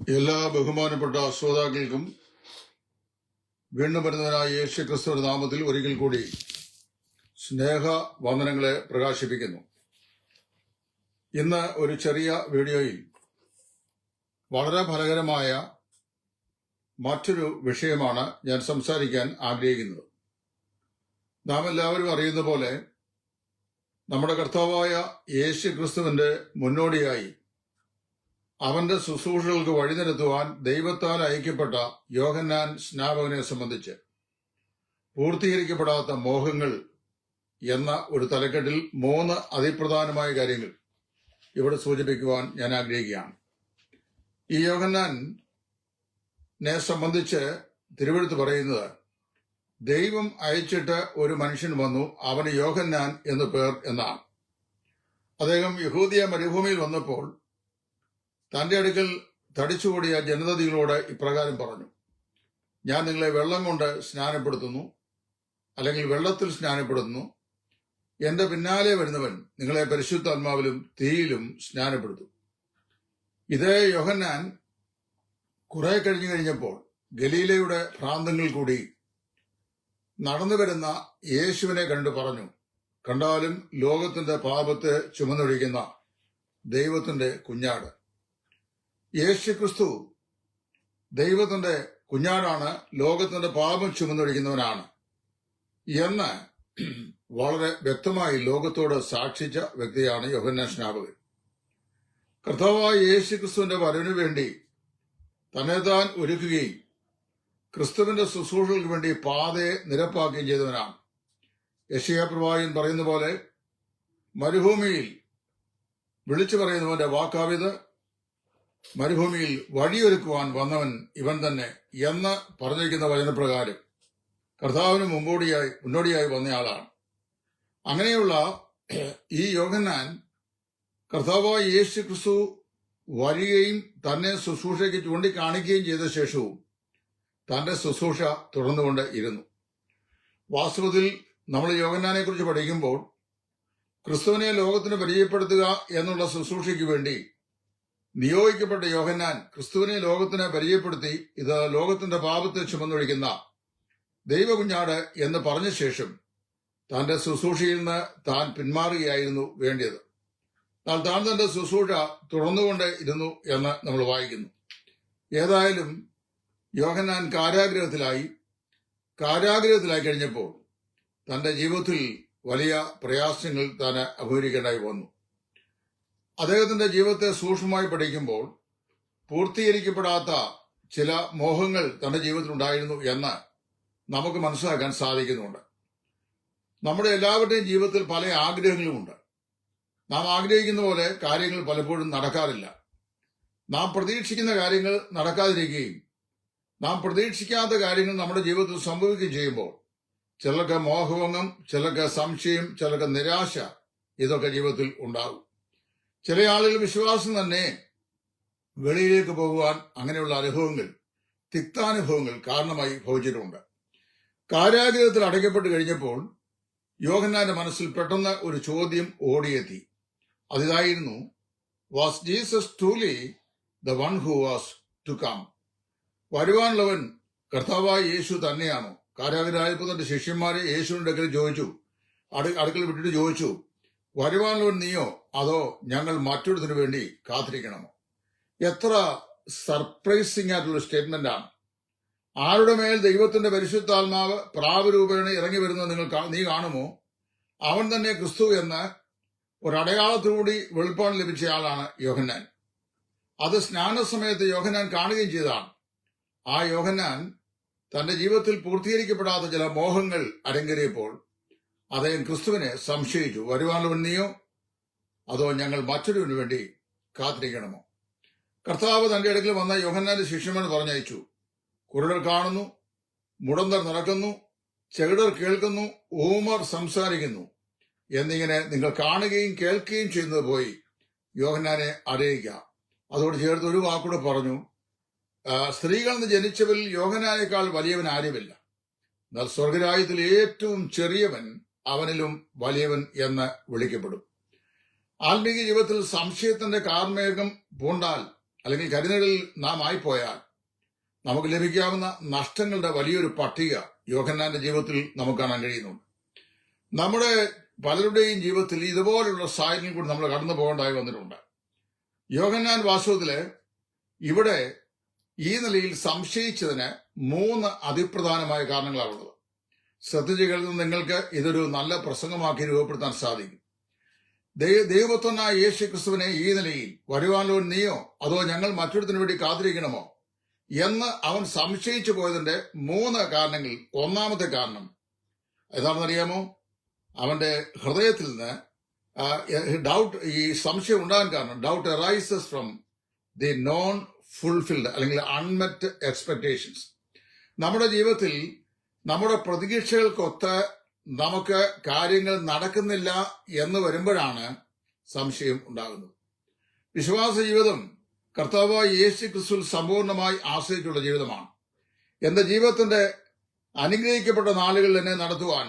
എല്ലാ ബഹുമാനപ്പെട്ട ശ്രോതാക്കൾക്കും വീണ്ടും വരുന്നതിനായ യേശു ക്രിസ്തുവിന്റെ നാമത്തിൽ ഒരിക്കൽ കൂടി സ്നേഹ വന്ദനങ്ങളെ പ്രകാശിപ്പിക്കുന്നു. ഇന്ന് ഒരു ചെറിയ വീഡിയോയിൽ വളരെ ഫലകരമായ മറ്റൊരു വിഷയമാണ് ഞാൻ സംസാരിക്കാൻ ആഗ്രഹിക്കുന്നത്. നാം എല്ലാവരും അറിയുന്ന പോലെ നമ്മുടെ കർത്താവായ യേശു ക്രിസ്തുവിന്റെ മുന്നോടിയായി അവന്റെ ശുശ്രൂഷകൾക്ക് വഴിനിരത്തുവാൻ ദൈവത്താൽ അയക്കപ്പെട്ട യോഹന്നാൻ സ്നാപകനെ സംബന്ധിച്ച് പൂർത്തീകരിക്കപ്പെടാത്ത മോഹങ്ങൾ എന്ന ഒരു തലക്കെട്ടിൽ 3 അതിപ്രധാനമായ കാര്യങ്ങൾ ഇവിടെ സൂചിപ്പിക്കുവാൻ ഞാൻ ആഗ്രഹിക്കുകയാണ്. ഈ യോഹന്നാനെ സംബന്ധിച്ച് തിരുവെഴുത്ത് പറയുന്നത്, ദൈവം അയച്ചിട്ട് ഒരു മനുഷ്യൻ വന്നു, അവന് യോഹന്നാൻ എന്ന് പേർ എന്നാണ്. അദ്ദേഹം യഹൂദിയ മരുഭൂമിയിൽ വന്നപ്പോൾ തന്റെ അടുക്കൽ തടിച്ചുകൂടിയ ജനതതികളോട് ഇപ്രകാരം പറഞ്ഞു: ഞാൻ നിങ്ങളെ വെള്ളം കൊണ്ട് സ്നാനപ്പെടുത്തുന്നു, അല്ലെങ്കിൽ വെള്ളത്തിൽ സ്നാനപ്പെടുത്തുന്നു. എന്റെ പിന്നാലെ വരുന്നവൻ നിങ്ങളെ പരിശുദ്ധാത്മാവിലും തീയിലും സ്നാനപ്പെടുത്തും. ഇതേ യോഹന്നാൻ കുറെ കഴിഞ്ഞപ്പോൾ ഗലീലയുടെ പ്രാന്തങ്ങളിൽ കൂടി നടന്നു വരുന്ന യേശുവിനെ കണ്ടു പറഞ്ഞു: കണ്ടാലും ലോകത്തിന്റെ പാപത്തെ ചുമന്നൊഴിക്കുന്ന ദൈവത്തിന്റെ കുഞ്ഞാട്. യേശു ക്രിസ്തു ദൈവത്തിന്റെ കുഞ്ഞാടാണ്, ലോകത്തിന്റെ പാപം ചുമന്നൊഴിക്കുന്നവനാണ് എന്ന് വളരെ വ്യക്തമായി ലോകത്തോട് സാക്ഷിച്ച വ്യക്തിയാണ് യോഹന്നാൻ സ്നാപകൻ. കർത്താവായ യേശു ക്രിസ്തുവിന്റെ വരവിനു വേണ്ടി തന്നെ താൻ ഒരുക്കുകയും ക്രിസ്തുവിന്റെ ശുശ്രൂഷകൾക്ക് വേണ്ടി പാതയെ നിരപ്പാക്കുകയും ചെയ്തവനാണ്. യെശയ്യാ പ്രവാചകൻ പറയുന്ന പോലെ, മരുഭൂമിയിൽ വിളിച്ചു പറയുന്നവന്റെ വാക്കാവിത്, മരുഭൂമിയിൽ വഴിയൊരുക്കുവാൻ വന്നവൻ ഇവൻ തന്നെ എന്ന് പറഞ്ഞിരിക്കുന്ന വചനപ്രകാരം കർത്താവിന് മുന്നോടിയായി വന്നയാളാണ്. അങ്ങനെയുള്ള ഈ യോഹന്നാൻ കർത്താവായ യേശു ക്രിസ്തു വരികയും തന്നെ ശുശ്രൂഷയ്ക്ക് ചൂണ്ടിക്കാണിക്കുകയും ചെയ്ത ശേഷവും തന്റെ ശുശ്രൂഷ തുടർന്നുകൊണ്ട് ഇരുന്നു. വാസ്തവത്തിൽ നമ്മൾ യോഹന്നാനെ കുറിച്ച് പഠിക്കുമ്പോൾ ക്രിസ്തുവിനെ ലോകത്തിന് പരിചയപ്പെടുത്തുക എന്നുള്ള ശുശ്രൂഷയ്ക്ക് വേണ്ടി നിയോഗിക്കപ്പെട്ട യോഹന്നാൻ ക്രിസ്തുവിനെ ലോകത്തിന് പരിചയപ്പെടുത്തി, ഇത് ലോകത്തിന്റെ പാപത്തെ ചുമന്നൊഴിക്കുന്ന ദൈവകുഞ്ഞാട് എന്ന് പറഞ്ഞ ശേഷം തന്റെ ശുശ്രൂഷയിൽ നിന്ന് താൻ പിന്മാറുകയായിരുന്നു വേണ്ടിയത്. എന്നാൽ താൻ തന്റെ ശുശ്രൂഷ തുടർന്നുകൊണ്ട് ഇരുന്നു എന്ന് നമ്മൾ വായിക്കുന്നു. ഏതായാലും യോഹന്നാൻ കാരാഗ്രഹത്തിലായി കഴിഞ്ഞപ്പോൾ തന്റെ ജീവിതത്തിൽ വലിയ പ്രയാസങ്ങൾ താൻ അഭിമുഖീകരിക്കേണ്ടതായി വന്നു. അദ്ദേഹത്തിന്റെ ജീവിതത്തെ സൂക്ഷ്മമായി പഠിക്കുമ്പോൾ പൂർത്തീകരിക്കപ്പെടാത്ത ചില മോഹങ്ങൾ തന്റെ ജീവിതത്തിൽ ഉണ്ടായിരുന്നു എന്ന് നമുക്ക് മനസ്സിലാക്കാൻ സാധിക്കുന്നുണ്ട്. നമ്മുടെ എല്ലാവരുടെയും ജീവിതത്തിൽ പല ആഗ്രഹങ്ങളുമുണ്ട്. നാം ആഗ്രഹിക്കുന്ന പോലെ കാര്യങ്ങൾ പലപ്പോഴും നടക്കാറില്ല. നാം പ്രതീക്ഷിക്കുന്ന കാര്യങ്ങൾ നടക്കാതിരിക്കുകയും നാം പ്രതീക്ഷിക്കാത്ത കാര്യങ്ങൾ നമ്മുടെ ജീവിതത്തിൽ സംഭവിക്കുകയും ചെയ്യുമ്പോൾ ചിലർക്ക് മോഹഭംഗം, ചിലർക്ക് സംശയം, ചിലർക്ക് നിരാശ, ഇതൊക്കെ ജീവിതത്തിൽ ഉണ്ടാകും. ചില ആളുകൾ വിശ്വാസം തന്നെ വെളിയിലേക്ക് പോകുവാൻ അങ്ങനെയുള്ള അനുഭവങ്ങൾ, തിക്താനുഭവങ്ങൾ കാരണമായി ഭവിച്ചിട്ടുണ്ട്. കാരാഗ്രഹത്തിൽ അടയ്ക്കപ്പെട്ട് കഴിഞ്ഞപ്പോൾ യോഹന്നാന്റെ മനസ്സിൽ പെട്ടെന്ന് ഒരു ചോദ്യം ഓടിയെത്തി. അതിതായിരുന്നു: was Jesus truly the one who was to come? വരുവാനുള്ളവൻ കർത്താവായ യേശു തന്നെയാണോ? കാരാഗ്രഹമായപ്പോൾ തന്റെ ശിഷ്യന്മാരെ യേശുവിന്റെ അടുക്കൽ ചോദിച്ചു, അടുക്കൽ വിട്ടിട്ട് ചോദിച്ചു, വരുവാനുള്ളവൻ നീയോ, അതോ ഞങ്ങൾ മറ്റൊരുത്തിനു വേണ്ടി കാത്തിരിക്കണമോ? എത്ര സർപ്രൈസിംഗ് ആയിട്ടുള്ള സ്റ്റേറ്റ്മെന്റ് ആണ്. ആരുടെ മേൽ ദൈവത്തിന്റെ പരിശുദ്ധാത്മാവ് പ്രാവരൂപേണ ഇറങ്ങി വരുന്നത് നീ കാണുമോ, അവൻ തന്നെ ക്രിസ്തു എന്ന് ഒരടയാളത്തോടുകൂടി വെളിപ്പാട് ലഭിച്ച ആളാണ് യോഹന്നാൻ. അത് സ്നാനസമയത്ത് യോഹന്നാൻ കാണുകയും ചെയ്തതാണ്. ആ യോഹന്നാൻ തന്റെ ജീവിതത്തിൽ പൂർത്തീകരിക്കപ്പെടാത്ത ചില മോഹങ്ങൾ അരങ്ങേറിയപ്പോൾ അദ്ദേഹം ക്രിസ്തുവിനെ സംശയിച്ചു. വരുവാനുള്ളവൻ നീയോ, അതോ ഞങ്ങൾ മറ്റൊരുവിനു വേണ്ടി കാത്തിരിക്കണമോ? കർത്താവ് തന്റെ അടുക്കൽ വന്ന യോഹന്നാന്റെ ശിഷ്യന്മാരെ പറഞ്ഞയച്ചു. കുരുടർ കാണുന്നു, മുടന്തർ നടക്കുന്നു, ചെകിടർ കേൾക്കുന്നു, ഊമർ സംസാരിക്കുന്നു എന്നിങ്ങനെ നിങ്ങൾ കാണുകയും കേൾക്കുകയും ചെയ്യുന്നത് പോയി യോഹന്നാനെ അറിയിക്കുക. അതോട് ചേർത്ത് ഒരു വാക്കൂടെ പറഞ്ഞു: സ്ത്രീകളിൽ നിന്ന് ജനിച്ചവരിൽ യോഹന്നാനേക്കാൾ വലിയവൻ ആരുമില്ല. എന്നാൽ സ്വർഗരാജ്യത്തിൽ ഏറ്റവും ചെറിയവൻ അവനിലും വലിയവൻ എന്ന് വിളിക്കപ്പെടും. ആത്മീയ ജീവിതത്തിൽ സംശയത്തിന്റെ കാർമേഘം പൂണ്ടാൽ അല്ലെങ്കിൽ കരിനിഴലിൽ നാം ആയിപ്പോയാൽ നമുക്ക് ലഭിക്കാവുന്ന നഷ്ടങ്ങളുടെ വലിയൊരു പട്ടിക യോഹന്നാന്റെ ജീവിതത്തിൽ നമുക്ക് കാണാൻ കഴിയുന്നുണ്ട്. നമ്മുടെ പലരുടെയും ജീവിതത്തിൽ ഇതുപോലുള്ള സാഹചര്യം കൂടി നമ്മൾ കടന്നു പോകേണ്ടതായി വന്നിട്ടുണ്ട്. യോഹന്നാൻ വാസ്തവത്തില് ഇവിടെ ഈ നിലയിൽ സംശയിച്ചതിന് 3 അതിപ്രധാനമായ കാരണങ്ങളാണുള്ളത്. ശ്രദ്ധിച്ചു കേൾക്കുന്ന നിങ്ങൾക്ക് ഇതൊരു നല്ല പ്രസംഗമാക്കി രൂപപ്പെടുത്താൻ സാധിക്കും. ദൈവപുത്രനായ യേശു ക്രിസ്തുവിനെ ഈ നിലയിൽ വരുവാനോ നീയോ അതോ ഞങ്ങൾ മറ്റൊരുത്തിന് വേണ്ടി കാത്തിരിക്കണമോ എന്ന് അവൻ സംശയിച്ചു പോയതിന്റെ 3 കാരണങ്ങൾ. ഒന്നാമത്തെ കാരണം എന്താണെന്നറിയാമോ? അവന്റെ ഹൃദയത്തിൽ നിന്ന് ഈ സംശയം ഉണ്ടാകാൻ കാരണം doubt arises from the non fulfilled അല്ലെങ്കിൽ അൺമെറ്റ് എക്സ്പെക്ടേഷൻസ്. നമ്മുടെ ജീവിതത്തിൽ നമ്മുടെ പ്രതീക്ഷകൾക്കൊത്ത് നമുക്ക് കാര്യങ്ങൾ നടക്കുന്നില്ല എന്ന് വരുമ്പോഴാണ് സംശയം ഉണ്ടാകുന്നത്. വിശ്വാസ ജീവിതം കർത്താവായ യേശു ക്രിസ്തുവിൽ സമ്പൂർണ്ണമായി ആശ്രയിച്ചുള്ള ജീവിതമാണ്. എന്റെ ജീവിതത്തിന്റെ അനുഗ്രഹിക്കപ്പെട്ട നാളുകളിൽ എന്നെ നടത്തുവാൻ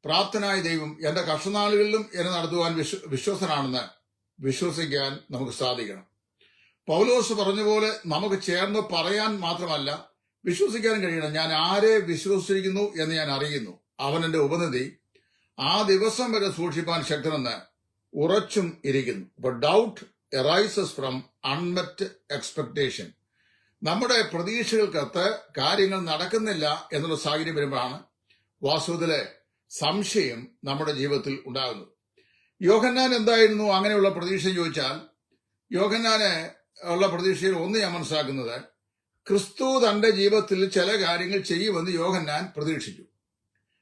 പ്രാപ്തനായ ദൈവം എന്റെ കഷ്ടനാളുകളിലും എന്നെ നടത്തുവാൻ വിശ്വസനാണെന്ന് വിശ്വസിക്കാൻ നമുക്ക് സാധിക്കണം. പൗലോസ് പറഞ്ഞ പോലെ നമുക്ക് ചേർന്ന് പറയാൻ മാത്രമല്ല വിശ്വസിക്കാൻ കഴിയണം. ഞാൻ ആരെ വിശ്വസിച്ചിരിക്കുന്നു എന്ന് ഞാൻ അറിയുന്നു, അവൻ എന്റെ ഉപനിധി ആ ദിവസം വരെ സൂക്ഷിപ്പാൻ ശക്തനെന്ന് ഉറച്ചും ഇരിക്കുന്നു. അപ്പൊ ഡൗട്ട് arises ഫ്രം അൺമെറ്റ് എക്സ്പെക്ടേഷൻ. നമ്മുടെ പ്രതീക്ഷകൾക്കകത്ത് കാര്യങ്ങൾ നടക്കുന്നില്ല എന്നുള്ള സാഹചര്യം വരുമ്പോഴാണ് വാസ്തവത്തിലെ സംശയം നമ്മുടെ ജീവിതത്തിൽ ഉണ്ടാകുന്നത്. യോഹന്നാൻ എന്തായിരുന്നു അങ്ങനെയുള്ള പ്രതീക്ഷ ചോദിച്ചാൽ, യോഹന്നാന് ഉള്ള പ്രതീക്ഷയിൽ ഒന്ന് ഞാൻ മനസ്സിലാക്കുന്നത്, ക്രിസ്തു തന്റെ ജീവിതത്തിൽ ചില കാര്യങ്ങൾ ചെയ്യുമെന്ന് യോഹന്നാൻ പ്രതീക്ഷിച്ചു.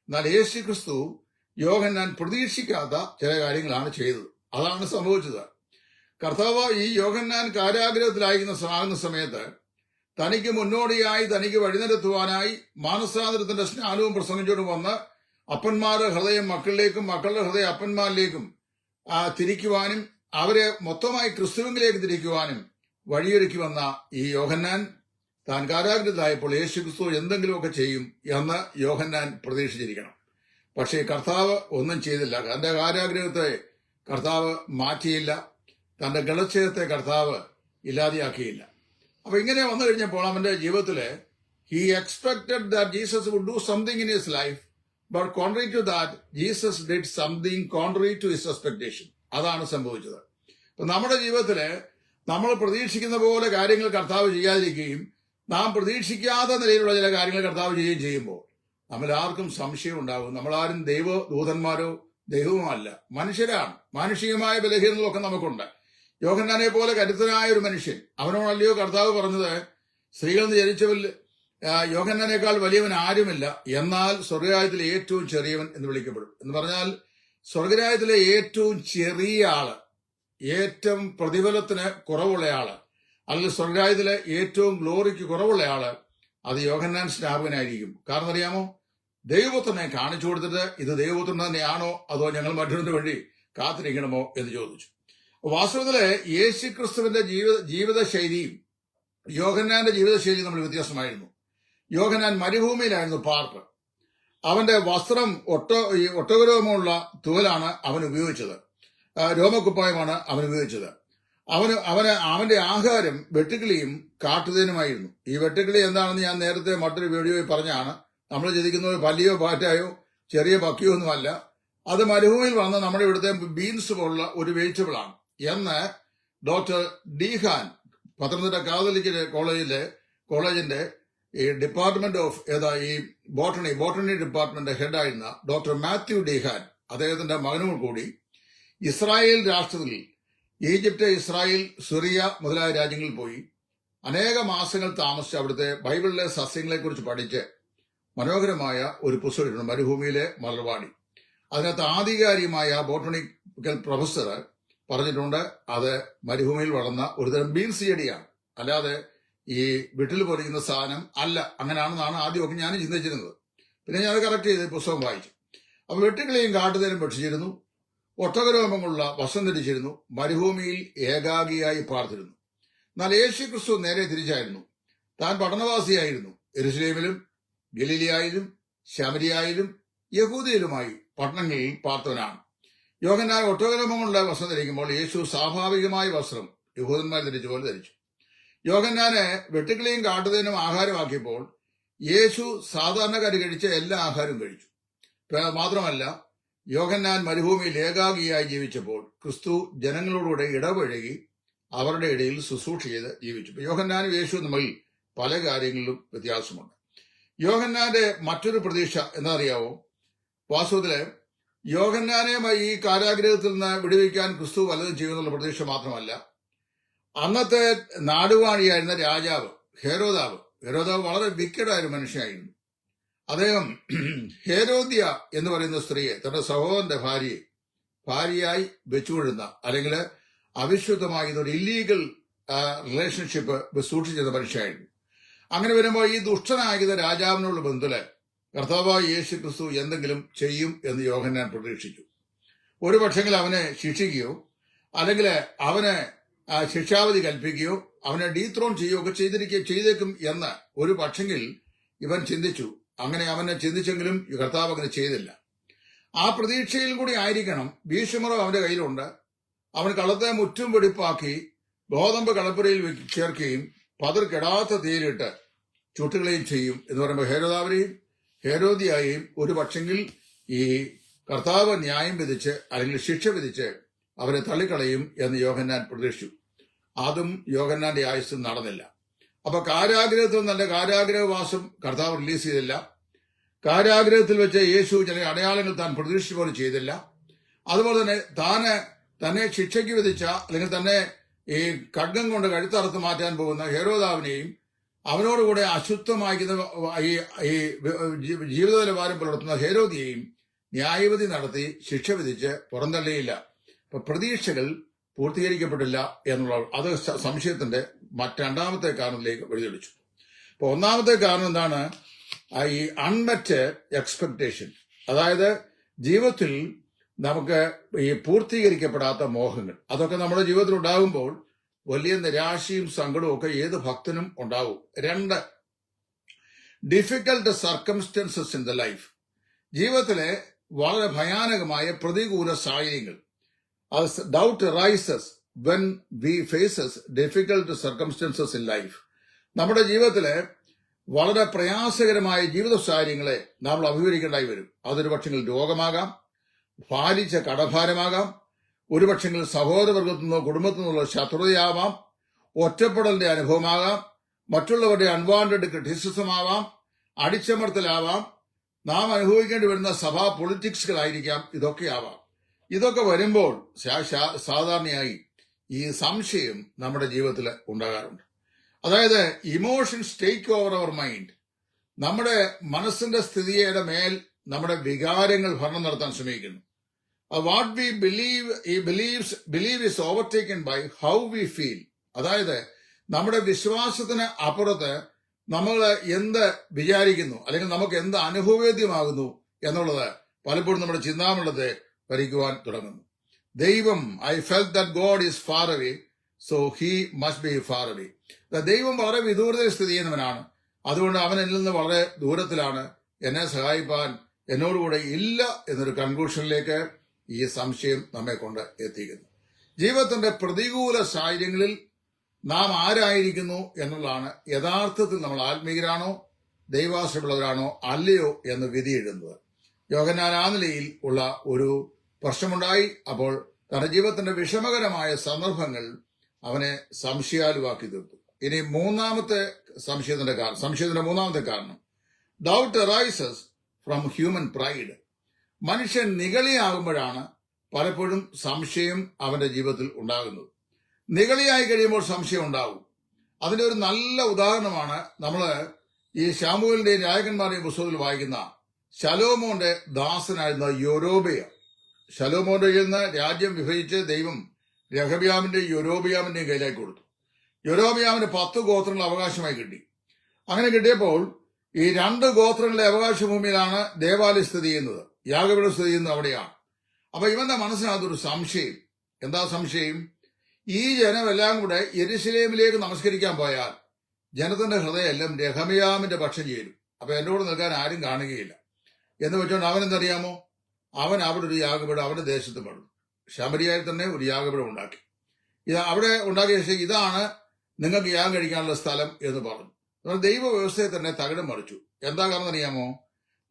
എന്നാൽ യേശു ക്രിസ്തു യോഹന്നാൻ പ്രതീക്ഷിക്കാത്ത ചില കാര്യങ്ങളാണ് ചെയ്തത്. അതാണ് സംഭവിച്ചത്. കർത്താവ് ഈ യോഹന്നാൻ കാരാഗ്രഹത്തിലാകുന്ന സമയത്ത് തനിക്ക് മുന്നോടിയായി തനിക്ക് വഴിനിരത്തുവാനായി മാനസാന്തരത്തിന്റെ സ്നാനവും പ്രസംഗിച്ചോടും വന്ന് അപ്പന്മാരുടെ ഹൃദയം മക്കളിലേക്കും മക്കളുടെ ഹൃദയം അപ്പന്മാരിലേക്കും തിരിക്കുവാനും അവരെ മൊത്തമായി ക്രിസ്തുവിലേക്ക് തിരിക്കുവാനും വഴിയൊരുക്കി വന്ന ഈ യോഹന്നാൻ താൻ കാരാഗ്രഹത്തിലായപ്പോൾ യേശു ക്രിസ്തു എന്തെങ്കിലുമൊക്കെ ചെയ്യും എന്ന് യോഹന്നാൻ പ്രതീക്ഷിച്ചിരിക്കണം. പക്ഷേ കർത്താവ് ഒന്നും ചെയ്തില്ല. തന്റെ കാരാഗ്രഹത്തെ കർത്താവ് മാറ്റിയില്ല, തന്റെ ഗളച്ഛേദത്തെ കർത്താവ് ഇല്ലാതെയാക്കിയില്ല. അപ്പൊ ഇങ്ങനെ വന്നു കഴിഞ്ഞപ്പോൾ അവന്റെ ജീവിതത്തില് he expected that Jesus would do something in his life, but contrary to that Jesus did something contrary to his expectation. അതാണ് സംഭവിച്ചത്. അപ്പൊ നമ്മുടെ ജീവിതത്തില് നമ്മൾ പ്രതീക്ഷിക്കുന്ന പോലെ കാര്യങ്ങൾ കർത്താവ് ചെയ്യാതിരിക്കുകയും നാം പ്രതീക്ഷിക്കാത്ത നിലയിലുള്ള ചില കാര്യങ്ങൾ കർത്താവ് ചെയ്യുകയും ചെയ്യുമ്പോൾ നമ്മൾ ആർക്കും സംശയം ഉണ്ടാകും. നമ്മളാരും ദൈവദൂതന്മാരോ ദൈവവുമല്ല, മനുഷ്യരാണ്. മാനുഷികമായ ബലഹീനതകളൊക്കെ നമുക്കുണ്ട്. യോഹന്നാനെ പോലെ കരുത്തനായ ഒരു മനുഷ്യൻ, അവനോടല്ലയോ കർത്താവ് പറഞ്ഞത്, സ്ത്രീകളിൽ നിന്ന് ജനിച്ചവരിൽ യോഹന്നാനേക്കാൾ വലിയവൻ ആരുമില്ല, എന്നാൽ സ്വർഗരാജ്യത്തിലെ ഏറ്റവും ചെറിയവൻ എന്ന് വിളിക്കപ്പെടും. എന്ന് പറഞ്ഞാൽ സ്വർഗരാജ്യത്തിലെ ഏറ്റവും ചെറിയ ആള്, ഏറ്റവും പ്രതിഫലത്തിന് കുറവുള്ളയാള്, അല്ലെങ്കിൽ സ്വർഗരാജ്യത്തിലെ ഏറ്റവും ഗ്ലോറിക്ക് കുറവുള്ളയാള്, അത് യോഹന്നാൻ സ്നാപകനായിരിക്കും. കാരണം അറിയാമോ? ദൈവപുത്രനെ കാണിച്ചു കൊടുത്തിട്ട് ഇത് ദൈവപുത്രൻ തന്നെയാണോ അതോ ഞങ്ങൾ മറ്റൊരു വഴി കാത്തിരിക്കണമോ എന്ന് ചോദിച്ചു. വാസ്തവത്തില് യേശു ക്രിസ്തുവിന്റെ ജീവിതശൈലിയും യോഹന്നാന്റെ ജീവിതശൈലിയും നമ്മൾ വ്യത്യാസമായിരുന്നു. യോഹന്നാൻ മരുഭൂമിയിലായിരുന്നു പാർക്ക്. അവന്റെ വസ്ത്രം ഒട്ടകരോമമുള്ള തൂവലാണ് അവൻ ഉപയോഗിച്ചത്, രോമക്കുപ്പായമാണ് അവൻ ഉപയോഗിച്ചത്. അവന്റെ ആഹാരം വെട്ടുക്കിളിയും കാട്ടുതേനുമായിരുന്നു. ഈ വെട്ടുക്കിളി എന്താണെന്ന് ഞാൻ നേരത്തെ മറ്റൊരു വീഡിയോയിൽ പറഞ്ഞാണ്. നമ്മൾ ചിന്തിക്കുന്നത് പല്ലിയോ പാറ്റായോ ചെറിയ പക്കിയോ ഒന്നുമല്ല. അത് മരുഭൂമിയിൽ വന്ന് നമ്മുടെ ഇവിടുത്തെ ബീൻസ് പോലുള്ള ഒരു വെജിറ്റബിൾ ആണ് എന്ന് ഡോക്ടർ ഡീഹാൻ, പത്തനംതിട്ട കാതലിക് കോളേജിന്റെ ഈ ഡിപ്പാർട്ട്മെന്റ് ഓഫ് ഈ ബോട്ടണി ഡിപ്പാർട്ട്മെന്റ് ഹെഡായിരുന്ന ഡോക്ടർ മാത്യു ഡീഹാൻ, അദ്ദേഹത്തിന്റെ മകനും കൂടി ഇസ്രായേൽ രാഷ്ട്രത്തിൽ ഈജിപ്റ്റ്, ഇസ്രായേൽ, സിറിയ മുതലായ രാജ്യങ്ങളിൽ പോയി അനേക മാസങ്ങൾ താമസിച്ച് അവിടുത്തെ ബൈബിളിലെ സസ്യങ്ങളെക്കുറിച്ച് പഠിച്ച് മനോഹരമായ ഒരു പുസ്തകമുണ്ട്, മരുഭൂമിയിലെ മലർവാടി. അതിനകത്ത് ആധികാരികമായ ബോട്ടണിക്കൽ പ്രൊഫസർ പറഞ്ഞിട്ടുണ്ട്, അത് മരുഭൂമിയിൽ വളർന്ന ഒരുതരം ബീൻസ് ചെടിയാണ്, അല്ലാതെ ഈ വീട്ടിൽ പൊരിക്കുന്ന സാധനം അല്ല. അങ്ങനെയാണെന്നാണ് ആദ്യമൊക്കെ ഞാൻ ചിന്തിച്ചിരുന്നത്. പിന്നെ ഞാൻ കറക്റ്റ് ചെയ്ത് പുസ്തകം വായിച്ചു. അപ്പൊ വെട്ടുകിളിയും കാട്ടുതേനും ഭക്ഷിച്ചിരുന്നു, ഒട്ടകരോമങ്ങളുള്ള വസ്ത്രം ധരിച്ചിരുന്നു, മരുഭൂമിയിൽ ഏകാഗിയായി പാർത്തിരുന്നു. എന്നാൽ യേശു ക്രിസ്തു നേരെ തിരിച്ചായിരുന്നു. താൻ പട്ടണവാസിയായിരുന്നു. യെരുശലേമിലും ഗലീലയായാലും ശമരിയായാലും യഹൂദയിലുമായി പട്ടണങ്ങളിൽ പാർത്തവനാണ്. യോഹന്നാൻ ഒട്ടകരോമങ്ങളുള്ള വസ്ത്രം ധരിക്കുമ്പോൾ യേശു സ്വാഭാവികമായ വസ്ത്രം യഹൂദന്മാർ ധരിച്ച പോലെ ധരിച്ചു. യോഹന്നാനെ വെട്ടുക്കിളിയും കാട്ടുതേനും ആഹാരമാക്കിയപ്പോൾ യേശു സാധാരണക്കാർ കഴിച്ച എല്ലാ ആഹാരവും കഴിച്ചു. മാത്രമല്ല, യോഹന്നാൻ മരുഭൂമിയിൽ ഏകാഗിയായി ജീവിച്ചപ്പോൾ ക്രിസ്തു ജനങ്ങളോടുകൂടെ ഇടപഴകി അവരുടെ ഇടയിൽ ശുശ്രൂഷ ചെയ്ത് ജീവിച്ചു. യോഹന്നാനും യേശു തമ്മിൽ പല കാര്യങ്ങളിലും വ്യത്യാസമുണ്ട്. യോഹന്നാന്റെ മറ്റൊരു പ്രതീക്ഷ എന്നറിയാവോ? വാസ്തവത്തില് യോഹന്നാനെ ഈ കാരാഗ്രഹത്തിൽ നിന്ന് വിടുവിക്കാൻ ക്രിസ്തു വല്ലതും ചെയ്യുന്നുള്ള പ്രതീക്ഷ മാത്രമല്ല, അന്നത്തെ നാടുവാണിയായിരുന്ന രാജാവ് ഹെരോദാവ് വളരെ വിക്കഡായ ഒരു മനുഷ്യനായിരുന്നു. അദ്ദേഹം ഹേരോദ്യ എന്ന് പറയുന്ന സ്ത്രീയെ, തന്റെ സഹോദരന്റെ ഭാര്യയായി വെച്ചുകൊള്ളുന്ന അല്ലെങ്കിൽ അവിശുദ്ധമായ ഒരു ഇല്ലീഗൽ റിലേഷൻഷിപ്പ് സൂക്ഷിച്ചിരുന്ന മനുഷ്യനായിരുന്നു. അങ്ങനെ വരുമ്പോൾ ഈ ദുഷ്ടനായ രാജാവിനുള്ള ബന്ധുല് കർത്താവായ യേശു ക്രിസ്തു എന്തെങ്കിലും ചെയ്യും എന്ന് യോഹന്നാൻ പ്രതീക്ഷിച്ചു. ഒരു പക്ഷെങ്കിൽ അവനെ ശിക്ഷിക്കുകയോ അല്ലെങ്കിൽ അവന് ശിക്ഷാവധി കൽപ്പിക്കുകയോ അവനെ ഡീത്രോൺ ചെയ്യുകയോ ഒക്കെ ചെയ്തേക്കും എന്ന് ഒരു പക്ഷെങ്കിൽ ഇവൻ ചിന്തിച്ചു. അങ്ങനെ അവനെ ചിന്തിച്ചെങ്കിലും കർത്താവ് അങ്ങനെ ചെയ്തില്ല. ആ പ്രതീക്ഷയിൽ കൂടി ആയിരിക്കണം ഭീഷുമുറ അവന്റെ കയ്യിലുണ്ട്. അവൻ കളത്തെ മുറ്റും വെടിപ്പാക്കി ഗോതമ്പ് കളപ്പുരയിൽ ചേർക്കുകയും പതിർക്കെടാത്ത തീയിലിട്ട് ചുട്ടുകളയും ചെയ്യും എന്ന് പറയുമ്പോൾ ഹേരോദിയായും ഒരു പക്ഷെങ്കിൽ ഈ കർത്താവ് ന്യായം വിധിച്ച് അല്ലെങ്കിൽ ശിക്ഷ വിധിച്ച് അവരെ തള്ളിക്കളയും എന്ന് യോഹന്നാൻ പ്രതീക്ഷിച്ചു. അതും യോഹന്നാന്റെ ആയുസ്സും നടന്നില്ല. അപ്പൊ കാരാഗ്രഹത്തിൽ നല്ല കാരാഗ്രഹവാസം കർത്താവ് റിലീസ് ചെയ്തില്ല. കാരാഗ്രഹത്തിൽ വെച്ച് യേശു ചില അടയാളങ്ങൾ താൻ പ്രതീക്ഷിച്ച പോലെ ചെയ്തില്ല. അതുപോലെ തന്നെ തന്നെ ശിക്ഷയ്ക്ക് വിധിച്ച അല്ലെങ്കിൽ തന്നെ ഈ ഖഡ്ഗം കൊണ്ട് കഴുത്തറുത്ത് മാറ്റാൻ പോകുന്ന ഹെരോദാവിനെയും അവനോടുകൂടെ അശുദ്ധമാക്കുന്ന ഈ ജീവിത നിലവാരം പുലർത്തുന്ന ഹെരോദിയെയും ന്യായവിധി നടത്തി ശിക്ഷ വിധിച്ച് പുറന്തള്ളിയില്ല. അപ്പൊ പ്രതീക്ഷകൾ പൂർത്തീകരിക്കപ്പെട്ടില്ല എന്നുള്ള അത് സംശയത്തിന്റെ രണ്ടാമത്തെ കാരണത്തിലേക്ക് വഴിതെളിച്ചു. അപ്പൊ ഒന്നാമത്തെ കാരണം എന്താണ്? ഈ അൺമെറ്റ് എക്സ്പെക്ടേഷൻ, അതായത് ജീവിതത്തിൽ നമുക്ക് ഈ പൂർത്തീകരിക്കപ്പെടാത്ത മോഹങ്ങൾ, അതൊക്കെ നമ്മുടെ ജീവിതത്തിൽ ഉണ്ടാകുമ്പോൾ വലിയ നിരാശയും സങ്കടവും ഒക്കെ ഏത് ഭക്തനും ഉണ്ടാവും. 2, difficult circumstances in the life, ജീവിതത്തിലെ വളരെ ഭയാനകമായ പ്രതികൂല സാഹചര്യങ്ങൾ. Doubt rises when we faces difficult circumstances in life. നമ്മുടെ ജീവിതത്തിലെ വളരെ പ്രയാസകരമായ ജീവിത സാഹചര്യങ്ങളെ നമ്മൾ അഭിമുഖീകരിക്കേണ്ടായി വരും. അതൊരു പക്ഷെങ്കിൽ രോഗമാകാം, ഭാരിച്ച കടഭാരമാകാം, ഒരുപക്ഷെങ്കിൽ സഹോദരവർഗത്തു നിന്നോ കുടുംബത്തിൽ നിന്നുള്ള ശത്രുതയാവാം, ഒറ്റപ്പെടലിന്റെ അനുഭവമാകാം, മറ്റുള്ളവരുടെ അൺവാണ്ടഡ് ക്രിറ്റിസിസം ആവാം, അടിച്ചമർത്തലാവാം, നാം അനുഭവിക്കേണ്ടി വരുന്ന സഭാ പൊളിറ്റിക്സുകളായിരിക്കാം, ഇതൊക്കെ ആവാം. ഇതൊക്കെ വരുമ്പോൾ സാധാരണയായി ഈ സംശയം നമ്മുടെ ജീവിതത്തിൽ ഉണ്ടാകാറുണ്ട്. അതായത് emotions take over our mind. നമ്മുടെ മനസ്സിന്റെ സ്ഥിതിയുടെ മേൽ നമ്മുടെ വികാരങ്ങൾ ഭരണം നടത്താൻ ശ്രമിക്കുന്നു. What we believe is overtaken by how we feel. അതായത് നമ്മുടെ വിശ്വാസത്തിന് അപ്പുറത്ത് നമ്മൾ എന്ത് വിചാരിക്കുന്നു അല്ലെങ്കിൽ നമുക്ക് എന്ത് അനുഭവവേദ്യമാകുന്നു എന്നുള്ളത് പലപ്പോഴും നമ്മുടെ ചിന്താമണ്ഡലത്തെ ഭരിക്കുവാൻ തുടങ്ങുന്നു. ദൈവം, I felt that God is far away, so he must be far away. ദൈവം വളരെ വിദൂരതയിൽ സ്ഥിതി ചെയ്യുന്നവനാണ്, അതുകൊണ്ട് അവൻ എന്നിൽ നിന്ന് വളരെ ദൂരത്തിലാണ്, എന്നെ സഹായിപ്പാൻ എന്നോടുകൂടെ ഇല്ല എന്നൊരു കൺക്ലൂഷനിലേക്ക് ഈ സംശയം നമ്മെ കൊണ്ട് എത്തിക്കുന്നു. ജീവിതത്തിന്റെ പ്രതികൂല സാഹചര്യങ്ങളിൽ നാം ആരായിരിക്കുന്നു എന്നുള്ളതാണ് യഥാർത്ഥത്തിൽ നമ്മൾ ആത്മീയരാണോ ദൈവാശ്രയമുള്ളവരാണോ അല്ലയോ എന്ന് വിധിയെഴുതുന്നത്. യോഹന്നാൻ ആ നിലയിൽ ഉള്ള ഒരു പ്രശ്നമുണ്ടായി. അപ്പോൾ തന്റെ ജീവിതത്തിന്റെ വിഷമകരമായ സന്ദർഭങ്ങൾ അവനെ സംശയാലുവാക്കി തീർത്തു. ഇനി സംശയത്തിന്റെ മൂന്നാമത്തെ കാരണം, doubt arises from human pride. മനുഷ്യൻ നിഗളിയാകുമ്പോഴാണ് പലപ്പോഴും സംശയം അവന്റെ ജീവിതത്തിൽ ഉണ്ടാകുന്നത്. നിഗളിയായി കഴിയുമ്പോൾ സംശയം ഉണ്ടാകും. അതിന്റെ ഒരു നല്ല ഉദാഹരണമാണ് നമ്മൾ ഈ ശമൂവേലിന്റെയും രാജകന്മാരുടെയും പുസ്തകത്തിൽ വായിക്കുന്ന ശലോമോന്റെ ദാസനായിരുന്ന യൊരോബെയാം. ശലോമോന്റെ കയ്യിൽ നിന്ന് രാജ്യം വിഭജിച്ച് ദൈവം രഹബിയാമിന്റെയും യൊരോബിയാമിന്റെയും കയ്യിലേക്ക് കൊടുത്തു. യൊരോബിയാമിന് 10 ഗോത്രങ്ങൾ അവകാശമായി കിട്ടി. അങ്ങനെ കിട്ടിയപ്പോൾ ഈ 2 ഗോത്രങ്ങളുടെ അവകാശ ഭൂമിയിലാണ് ദേവാലയം സ്ഥിതി ചെയ്യുന്നത്, യാഗപീഠം സ്ഥിതി ചെയ്യുന്നത് അവിടെയാണ്. അപ്പൊ ഇവന്റെ മനസ്സിനകത്തൊരു സംശയം. എന്താ സംശയം? ഈ ജനമെല്ലാം കൂടെ യെരുശലേമിലേക്ക് നമസ്കരിക്കാൻ പോയാൽ ജനത്തിന്റെ ഹൃദയം എല്ലാം രഹബിയാമിന്റെ പക്ഷം ചേരും. അപ്പൊ എന്നോട് നിൽക്കാൻ ആരും കാണുകയില്ല എന്ന് വെച്ചോണ്ട് അവൻ എന്തറിയാമോ, അവൻ അവിടെ ഒരു യാഗപീഠം അവന്റെ ദേശത്ത് പണിതു. ശമരിയായി തന്നെ ഒരു യാഗപീഠം ഉണ്ടാക്കി. അവിടെ ഉണ്ടാക്കിയ ശേഷം ഇതാണ് നിങ്ങൾക്ക് യാഗം കഴിക്കാനുള്ള സ്ഥലം എന്ന് പറഞ്ഞു. എന്നാൽ ദൈവ വ്യവസ്ഥയെ തന്നെ തകിടം മറിച്ചു. എന്താ കാരണം അറിയാമോ?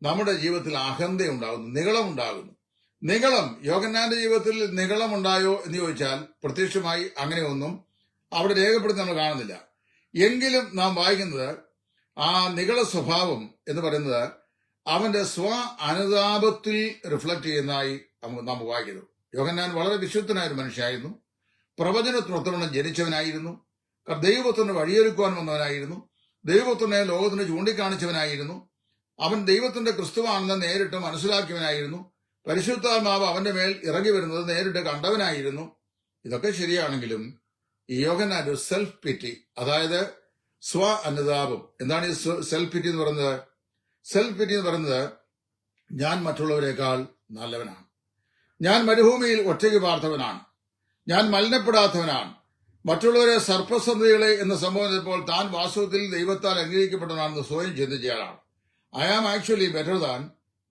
നമ്മുടെ ജീവിതത്തിൽ അഹന്ത ഉണ്ടാകുന്നു, നിഗളം ഉണ്ടാകുന്നു. നിഗളം, യോഹന്നാന്റെ ജീവിതത്തിൽ നിഗളം ഉണ്ടായോ എന്ന് ചോദിച്ചാൽ പ്രത്യക്ഷമായി അങ്ങനെയൊന്നും അവിടെ രേഖപ്പെടുത്തി നമ്മൾ കാണുന്നില്ല. എങ്കിലും നാം വായിക്കുന്നത് ആ നിഗള സ്വഭാവം എന്ന് പറയുന്നത് അവന്റെ സ്വ അനുതാപത്തിൽ റിഫ്ലക്ട് ചെയ്യുന്നതായി നാം വായിക്കുന്നു. യോഹന്നാൻ വളരെ വിശുദ്ധനായ ഒരു മനുഷ്യനായിരുന്നു. പ്രവചനത്തിനൊത്തവണ്ണം ജനിച്ചവനായിരുന്നു. ദൈവത്തിന് വഴിയൊരുക്കുവാൻ വന്നവനായിരുന്നു. ദൈവത്തിനെ ലോകത്തിന് ചൂണ്ടിക്കാണിച്ചവനായിരുന്നു. അവൻ ദൈവത്തിന്റെ ക്രിസ്തുവാണെന്ന് നേരിട്ട് മനസ്സിലാക്കിയവനായിരുന്നു. പരിശുദ്ധാത്മാവ് അവന്റെ മേൽ ഇറങ്ങി വരുന്നത് നേരിട്ട് കണ്ടവനായിരുന്നു. ഇതൊക്കെ ശരിയാണെങ്കിലും ഈ യോഹന്നാൻ ഒരു സെൽഫ് പിറ്റി, അതായത് സ്വ അനുതാപം. എന്താണ് ഈ സെൽഫ് പിറ്റി എന്ന് പറയുന്നത്? സെൽഫ് പിറ്റി എന്ന് പറയുന്നത് ഞാൻ മറ്റുള്ളവരെക്കാൾ നല്ലവനാണ്, ഞാൻ മരുഭൂമിയിൽ ഒറ്റയ്ക്ക് പാർത്തവനാണ്, ഞാൻ മലിനപ്പെടാത്തവനാണ്, മറ്റുള്ളവരെ സർപ്പസന്ധതികളെ എന്ന് സംബോധിച്ചപ്പോൾ താൻ വാസ്തവത്തിൽ ദൈവത്താൽ അംഗീകരിക്കപ്പെട്ടവനാണെന്ന് സ്വയം ചിന്തിച്ചയാളാണ്. I am actually better than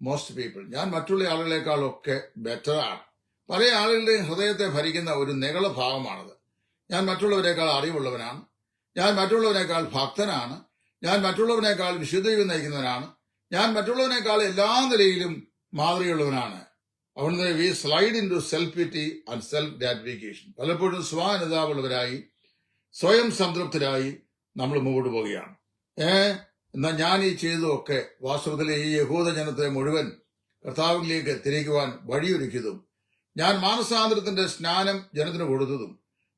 most people. ഞാൻ മറ്റുള്ള ആളുകളെക്കാളൊക്കെ ബെറ്ററാണ്. പല ആളുകളുടെയും ഹൃദയത്തെ ഭരിക്കുന്ന ഒരു നിഗള ഭാവമാണത്. ഞാൻ മറ്റുള്ളവരെക്കാൾ അറിവുള്ളവനാണ്, ഞാൻ മറ്റുള്ളവനേക്കാൾ ഭക്തനാണ്, ഞാൻ മറ്റുള്ളവനേക്കാൾ വിശുദ്ധയും നയിക്കുന്നവനാണ്, ഞാൻ മറ്റുള്ളവനേക്കാൾ എല്ലാ നിലയിലും മാതൃകയുള്ളവനാണ്. അവിടുന്ന് we slide into self pity and self gratification. പലപ്പോഴും സ്വാനുതാപുള്ളവരായി സ്വയം സംതൃപ്തരായി നമ്മൾ മുമ്പോട്ട് പോവുകയാണ്. എന്നാൽ ഞാൻ ഈ ചെയ്തതൊക്കെ വാസ്തവത്തിൽ ഈ യഹൂദ ജനത്തെ മുഴുവൻ കർത്താവിലേക്ക് തിരിക്കുവാൻ വഴിയൊരുക്കിയതും, ഞാൻ മാനസാന്തരത്തിന്റെ സ്നാനം ജനത്തിന് കൊടുത്തതും,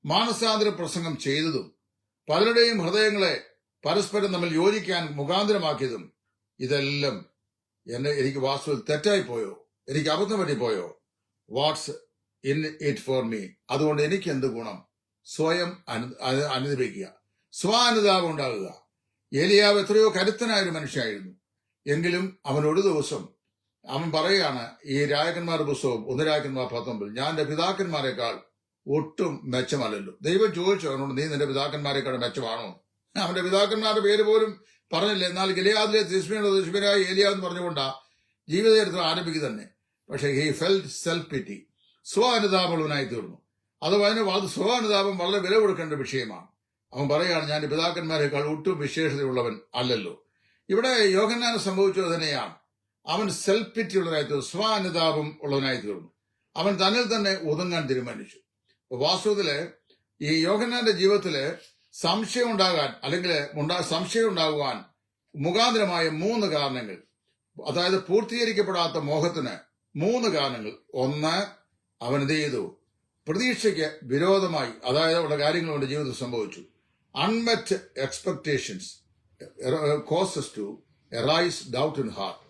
മാനസാന്തര പ്രസംഗം ചെയ്തതും, പലരുടെയും ഹൃദയങ്ങളെ പരസ്പരം തമ്മിൽ യോജിക്കാൻ മുഖാന്തരമാക്കിയതും, ഇതെല്ലാം എനിക്ക് വാസ്തവത്തിൽ തെറ്റായിപ്പോയോ, എനിക്ക് അബദ്ധം പറ്റിപ്പോയോ? What's in it for me? അതുകൊണ്ട് എനിക്ക് എന്ത് ഗുണം? സ്വയം അനുദപിക്കുക, സ്വാനുതാപം ഉണ്ടാകുക. ഏലിയാവ് എത്രയോ കരുത്തനായ ഒരു മനുഷ്യനായിരുന്നു. എങ്കിലും അവൻ ഒരു ദിവസം അവൻ പറയുകയാണ്, ഈ രാജകന്മാരുടെ പുസ്തകം 1 രാജകന്മാർ 19, ഞാൻ എന്റെ പിതാക്കന്മാരെക്കാൾ ഒട്ടും മെച്ചമല്ലല്ലോ. ദൈവം ചോദിച്ചു അവനോട്, നീ നിന്റെ പിതാക്കന്മാരെക്കാൾ മെച്ചമാണോ? അവന്റെ പിതാക്കന്മാരുടെ പേര് പോലും പറഞ്ഞില്ല. എന്നാൽ ഗിലെയാദിലെ തിശ്മീനായ ഏലിയാവ് എന്ന് പറഞ്ഞുകൊണ്ടാ ജീവിതചരിത്രം ആരംഭിക്കുക തന്നെ. പക്ഷെ ഹി ഫെൽറ്റ് സെൽഫ് പിറ്റി, സ്വ അനുതാപമുള്ളവനായി തീർന്നു. അത് സ്വ അനുതാപം വളരെ വില കൊടുക്കേണ്ട വിഷയമാണ്. അവൻ പറയുകയാണ്, ഞാൻ പിതാക്കന്മാരെക്കാൾ ഒട്ടും വിശേഷതയുള്ളവൻ അല്ലല്ലോ. ഇവിടെ യോഹന്നാന് സംഭവിച്ചത് തന്നെയാണ്. അവൻ സെൽഫ് പിറ്റി ഉള്ളവനായി തീർന്നു, സ്വ അനുതാപം ഉള്ളവനായി തീർന്നു. അവൻ തന്നിൽ തന്നെ ഒതുങ്ങാൻ തീരുമാനിച്ചു. വാസ്തവത്തില് ഈ യോഹന്നാന്റെ ജീവിതത്തില് സംശയം ഉണ്ടാകാൻ, അല്ലെങ്കിൽ സംശയം ഉണ്ടാകുവാൻ മുഖാന്തരമായ 3 കാരണങ്ങൾ, അതായത് പൂർത്തീകരിക്കപ്പെടാത്ത മോഹത്തിന് 3 കാരണങ്ങൾ. ഒന്ന്, അവൻ എന്ത് ചെയ്തു? പ്രതീക്ഷയ്ക്ക് വിരോധമായി, അതായത് അവിടെ കാര്യങ്ങളുണ്ട് ജീവിതത്തിൽ സംഭവിച്ചു. Unmet expectations causes to arise doubt in heart.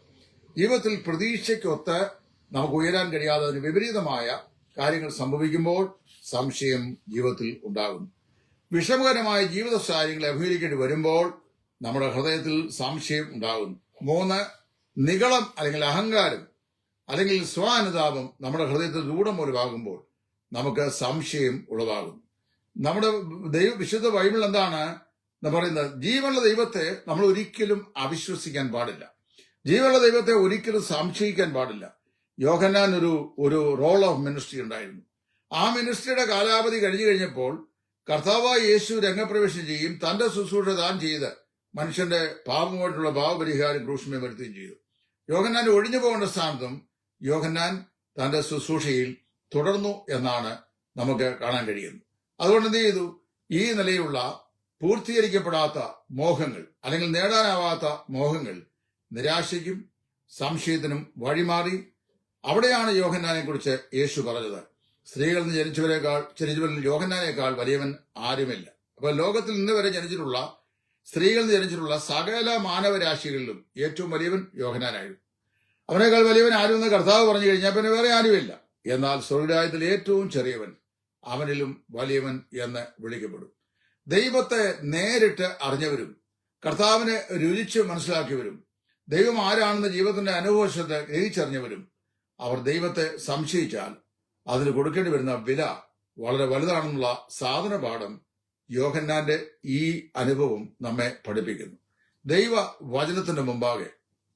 ജീവിതത്തിൽ പ്രതീക്ഷയ്ക്കൊത്ത് നമുക്ക് ഉയരാൻ കഴിയാതെ അതിന് വിപരീതമായ കാര്യങ്ങൾ സംഭവിക്കുമ്പോൾ സംശയം ജീവിതത്തിൽ ഉണ്ടാകുന്നു. വിഷമകരമായ ജീവിത സാഹചര്യങ്ങളെ അഭിമുഖീകരിക്കേണ്ടി വരുമ്പോൾ നമ്മുടെ ഹൃദയത്തിൽ സംശയം ഉണ്ടാകുന്നു. 3, നിഗളം അല്ലെങ്കിൽ അഹങ്കാരം അല്ലെങ്കിൽ സ്വാനുതാപം നമ്മുടെ ഹൃദയത്തിൽ രൂഢം മൂലമാകുമ്പോൾ നമുക്ക് സംശയം ഉളവാകുന്നു. നമ്മുടെ വിശുദ്ധ ബൈബിൾ എന്താണ് പറയുന്നത്? ജീവനുള്ള ദൈവത്തെ നമ്മൾ ഒരിക്കലും അവിശ്വസിക്കാൻ പാടില്ല. ജീവനുള്ള ദൈവത്തെ ഒരിക്കലും സംശയിക്കാൻ പാടില്ല. യോഹന്നാൻ ഒരു റോൾ ഓഫ് മിനിസ്ട്രി ഉണ്ടായിരുന്നു. ആ മിനിസ്ട്രിയുടെ കാലാവധി കഴിഞ്ഞു കഴിഞ്ഞപ്പോൾ കർത്താവായ യേശു രംഗപ്രവേശനം ചെയ്യും, തന്റെ ശുശ്രൂഷ താൻ ചെയ്ത് മനുഷ്യന്റെ പാപമായിട്ടുള്ള പാപപരിഹാരം ക്രൂശിമേ വരുത്തുകയും ചെയ്തു. യോഹന്നാൻ ഒഴിഞ്ഞു പോകേണ്ട സ്ഥാനത്തും യോഹന്നാൻ തന്റെ ശുശ്രൂഷയിൽ തുടർന്നു എന്നാണ് നമുക്ക് കാണാൻ കഴിയുന്നത്. അതുകൊണ്ട് എന്ത് ചെയ്തു? ഈ നിലയിലുള്ള പൂർത്തീകരിക്കപ്പെടാത്ത മോഹങ്ങൾ അല്ലെങ്കിൽ നേടാനാവാത്ത മോഹങ്ങൾ നിരാശയ്ക്കും സംശയത്തിനും വഴിമാറി. അവിടെയാണ് യോഹന്നാനെ കുറിച്ച് യേശു പറഞ്ഞത്, സ്ത്രീകളിൽ നിന്ന് ജനിച്ചവരിൽ യോഹന്നാനേക്കാൾ വലിയവൻ ആരുമില്ല. അപ്പൊ ലോകത്തിൽ ഇന്ന് വരെ ജനിച്ചിട്ടുള്ള സ്ത്രീകളിൽ നിന്ന് ജനിച്ചിട്ടുള്ള സകല മാനവരാശികളിലും ഏറ്റവും വലിയവൻ യോഹന്നാനായിരുന്നു. അവനേക്കാൾ വലിയവൻ ആരുമെന്ന് കർത്താവ് പറഞ്ഞു കഴിഞ്ഞാൽ പിന്നെ വേറെ ആരുമില്ല. എന്നാൽ സ്വർഗ്ഗരാജ്യത്തിൽ ഏറ്റവും ചെറിയവൻ അവനിലും വലിയവൻ എന്ന് വിളിക്കപ്പെടും. ദൈവത്തെ നേരിട്ട് അറിഞ്ഞവരും കർത്താവിനെ രുചിച്ച് മനസ്സിലാക്കിയവരും ദൈവം ആരാണെന്ന് ജീവിതത്തിന്റെ അനുഭവശത്തെ ഗ്രഹിച്ചറിഞ്ഞവരും അവർ ദൈവത്തെ സംശയിച്ചാൽ അതിന് കൊടുക്കേണ്ടി വരുന്ന വില വളരെ വലുതാണെന്നുള്ള സാധന പാഠം യോഹന്നാന്റെ ഈ അനുഭവം നമ്മെ പഠിപ്പിക്കുന്നു. ദൈവ വചനത്തിന്റെ മുമ്പാകെ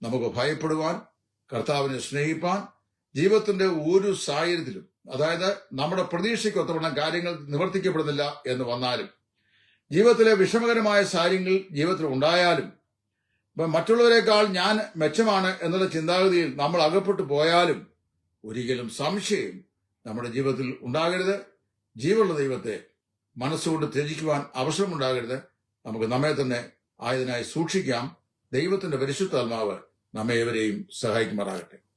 നമുക്ക് ഭയപ്പെടുവാൻ, കർത്താവിനെ സ്നേഹിപ്പാൻ, ജീവിതത്തിന്റെ ഒരു സാഹചര്യത്തിലും, അതായത് നമ്മുടെ പ്രതീക്ഷയ്ക്ക് ഒത്തവണ്ണം കാര്യങ്ങൾ നിവർത്തിക്കപ്പെടുന്നില്ല എന്ന് വന്നാലും ജീവിതത്തിലെ വിഷമകരമായ കാര്യങ്ങൾ ജീവിതത്തിൽ ഉണ്ടായാലും, മറ്റുള്ളവരെക്കാൾ ഞാൻ മെച്ചമാണ് എന്നുള്ള ചിന്താഗതിയിൽ നമ്മൾ അകപ്പെട്ടു പോയാലും ഒരിക്കലും സംശയം നമ്മുടെ ജീവിതത്തിൽ ഉണ്ടാകരുത്. ജീവനുള്ള ദൈവത്തെ മനസ്സുകൊണ്ട് ത്യജിക്കുവാൻ അവസരമുണ്ടാകരുത്. നമുക്ക് നമ്മെ തന്നെ ആയതിനായി സൂക്ഷിക്കാം. ദൈവത്തിന്റെ പരിശുദ്ധാത്മാവ് നമ്മെ ഏവരെയും സഹായിക്കുമാറാകട്ടെ.